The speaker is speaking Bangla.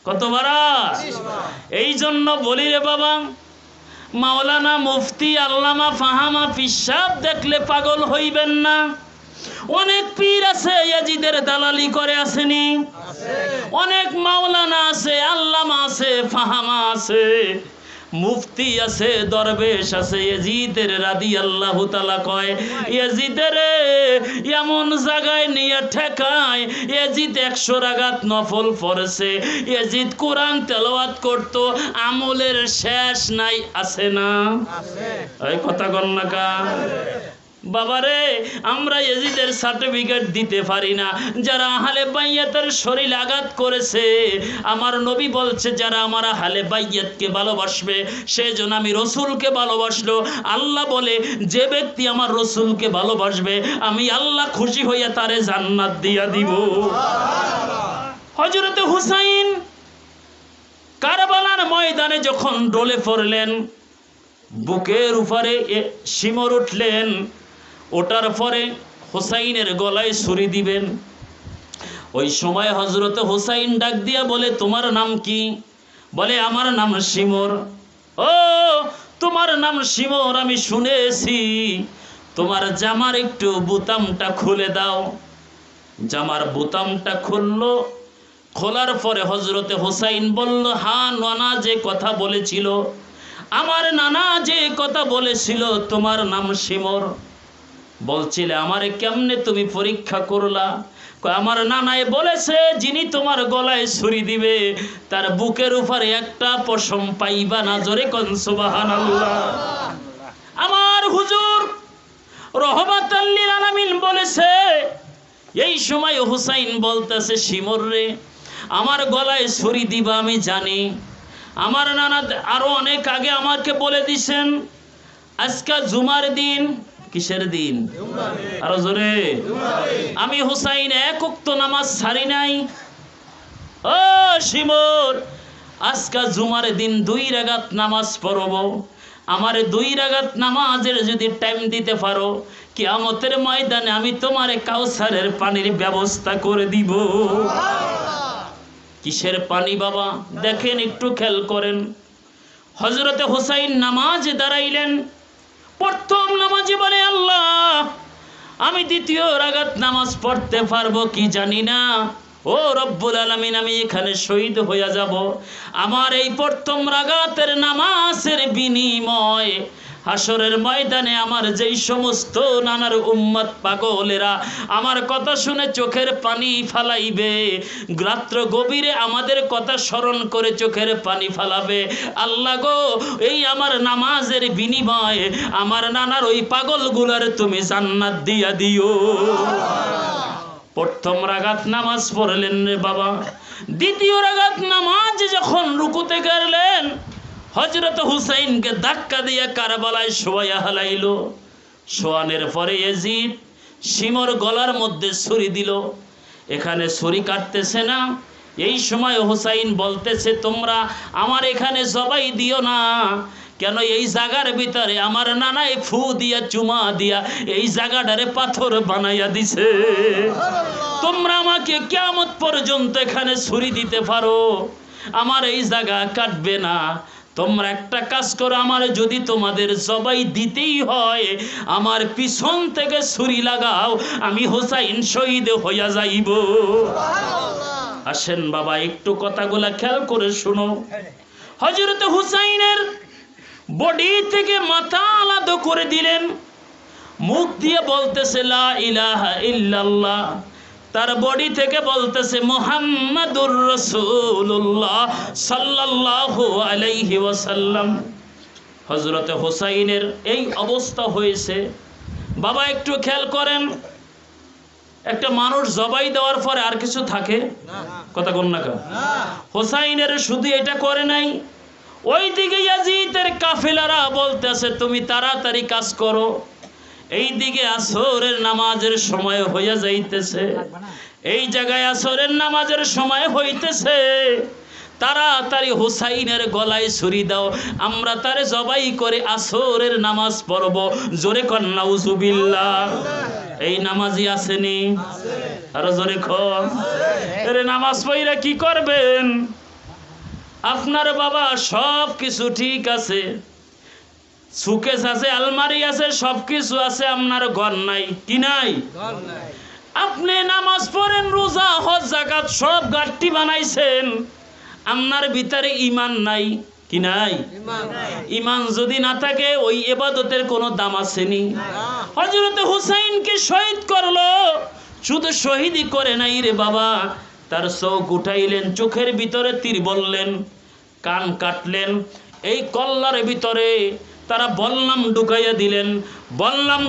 কত বারাত? এই জন্য বলি রে বাবা, মাওলানা মুফতি আল্লামা ফাহামা পিসাব দেখলে পাগল হইবেন না। অনেক পীর আছে ইয়াজিদের দালালি করে আসেনি, অনেক মাওলানা আছে, আল্লামা আছে, ফাহামা আছে, মুফতি আছে, দরবেশ আছে। ইয়াজিদের রাদিয়াল্লাহু তাআলা কয়, ইয়াজিদের এমন জায়গায় নিয়ে ঠেকায়, ইয়াজিদ 100 রাকাত নফল পড়েছে, ইয়াজিদ কোরআন তেলাওয়াত করত, আমলের শেষ নাই, আছে না? এই কথা কন না কা বাবারে, আমরা ইয়াজিদের সার্টিফিকেট দিতে পারি না। যারা আহলে বাইয়াতের শরীর আঘাত করেছে, আমার নবী বলছে যারা আমার আহলে বাইয়াতকে ভালোবাসবে সেজন্য আমি রসুলকে ভালোবাসলো। আল্লাহ বলে যে ব্যক্তি আমার রসুলকে ভালোবাসবে আমি আল্লাহ খুশি হইয়া তারে জান্নাত দিয়া দিব। হযরত হুসাইন কারবালার ময়দানে যখন ডলে পড়লেন, বুকের উপরে শিমর উঠলেন, ওটার পরে হুসাইনের গলায় ছুরি দিবেন। ওই সময় হযরত হুসাইন ডাক দিয়া বলে, তোমার নাম কি? বলে, আমার নাম শিমর। ও, তোমার নাম শিমর, আমি শুনেছি। তোমার জামার একটু বোতামটা খুলে দাও। জামার বোতামটা খুললো। খোলার পরে হযরত হুসাইন বলল, হ্যাঁ, নানা যে কথা বলেছিল, আমার নানা যে কথা বলেছিল, তোমার নাম শিমর। বলছিলে আমারে কেমনে তুমি পরীক্ষা করলা? আমার নানায় বলেছে যিনি তোমার গলায় ছুরি দিবে তার বুকের উপরে একটা পশম পাইবা না। জোরে কোন সুবহানাল্লাহ। আমার হুজুর রহমাতাল লিল আলামিন বলেছে, এই সময় হুসাইন বলতেছে, শিমর রে, আমার গলায় ছুরি দিবা আমি জানি। আমার নানা আরো অনেক আগে আমাকে বলে দিছেন, আজকে জুমার দিন। কিসের দিন? আরো জোরে। আমি হুসাইন এক ওয়াক্ত নামাজ ছাড়ি নাই। ও শিমর, আজকে জুমার দিন 2 রাকাত নামাজ পড়ব। আমারে 2 রাকাত নামাজের যদি টাইম দিতে পারো, কিয়ামতের ময়দানে আমি তোমারে কাউসারের পানির ব্যবস্থা করে দিব। কিসের পানি বাবা? দেখেন, একটু খেয়াল করেন। হযরতে হুসাইন নামাজে দাঁড়াইলেন। প্রথম নামাজে বলে, আল্লাহ, আমি 2য় রাকাত নামাজ পড়তে পারবো কি জানি না। ও রব্বুল আলামিন, আমি এখানে শহীদ হয়ে যাব। আমার এই প্রথম রাকাতের নামাজের বিনিময় হাসরের ময়দানে আমার যেই সমস্ত নানার উম্মত পাগলেরা আমার কথা শুনে চোখের পানি ফালাইবে, রাত্র গভীরে আমাদের কথা স্মরণ করে চোখের পানি ফালাবে, আল্লাহ গো, এই আমার নামাজের বিনিময়ে আমার নানার ওই পাগলগুলার তুমি জান্নাত দিয়া দিও। প্রথম রাকাত নামাজ পড়লেন রে বাবা। 2য় রাকাত নামাজ যখন রুকুতে গেলেন, হযরত হুসাইনকে ধাক্কা দিয়ে কারবালায় শোয়া হালাইলো। শোয়ানোর পরে ইয়াজিদ শিমর গলার মধ্যে ছুরি দিল। এখানে ছুরি কাটতেছে না। এই সময় হুসাইন বলতেছে, তোমরা আমার এখানে জবাই দিও না। কেন? এই জায়গার ভিতরে আমার নানায় ফু দিয়া চুমা দিয়া এই জায়গাটারে পাথর বানাইয়া দিছে। তোমরা আমাকে কিয়ামত পর্যন্ত এখানে ছুরি দিতে পারো, আমার এই জায়গা কাটবে না। তোমরা একটা কাজ করো, আমার যদি তোমাদের জবাই দিতেই হয় আমার পিছন থেকে ছুরি লাগাও, আমি হুসাইন শহীদ হইয়া যাইব। আসেন বাবা, একটু কথাগুলা খেয়াল করে শুনো। হযরত হুসাইনের বডি থেকে মাথা আলাদা করে দিলেন। মুখ দিয়ে বলতেছে লা ইলাহা ইল্লাল্লাহ, তার বডি থেকে বলতেছে মুহাম্মাদুর রাসূলুল্লাহ সাল্লাল্লাহু আলাইহি ওয়াসাল্লাম। হযরত হুসাইনের এই অবস্থা হয়েছে। বাবা একটু খেয়াল করেন, একটা মানুষ জবাই দেওয়ার পরে আর কিছু থাকে? কথা কোন না? হুসাইনের শুধু এটা করে নাই, ওইদিকে ইয়াজিদের কাফেলারা বলতেছে তুমি তাড়াতাড়ি কাজ করো। এইদিকে আসরের নামাজের সময় হইয়া যাইতেছে, এই জায়গায় আসরের নামাজের সময় হইতেছে, তাড়াতাড়ি হুসাইনের গলায় ছুরি দাও, আমরা তারে জবাই করে আসরের নামাজ পড়ব। জোরে কর নাউজুবিল্লাহ। এই নামাজি আসেনি? আরো জোরে কর। আরে নামাজ পড়িরা কি করবেন? আপনার বাবা সব কিছু ঠিক আছে, সুকেস আছে, আলমারি আছে, সব কিছু আছে, আপনার ঘর নাই, কি নাই? আপনি নামাজ পড়েন, রোজা, হজ, যাকাত সব গাট্টি বানাইছেন, আপনার ভিতরে ঈমান নাই, কি নাই? ঈমান যদি না থাকে ওই ইবাদতের কোনো দাম আছে নি? হযরত হুসাইনকে শহীদ করলো, শুধু শহীদই করে নাই রে বাবা, তার চোখ উঠাইলেন, চোখের ভিতরে তীর বললেন, কান কাটলেন, এই কল্লার ভিতরে তারা বললাম ঢুকাইয়া দিলেন, বললাম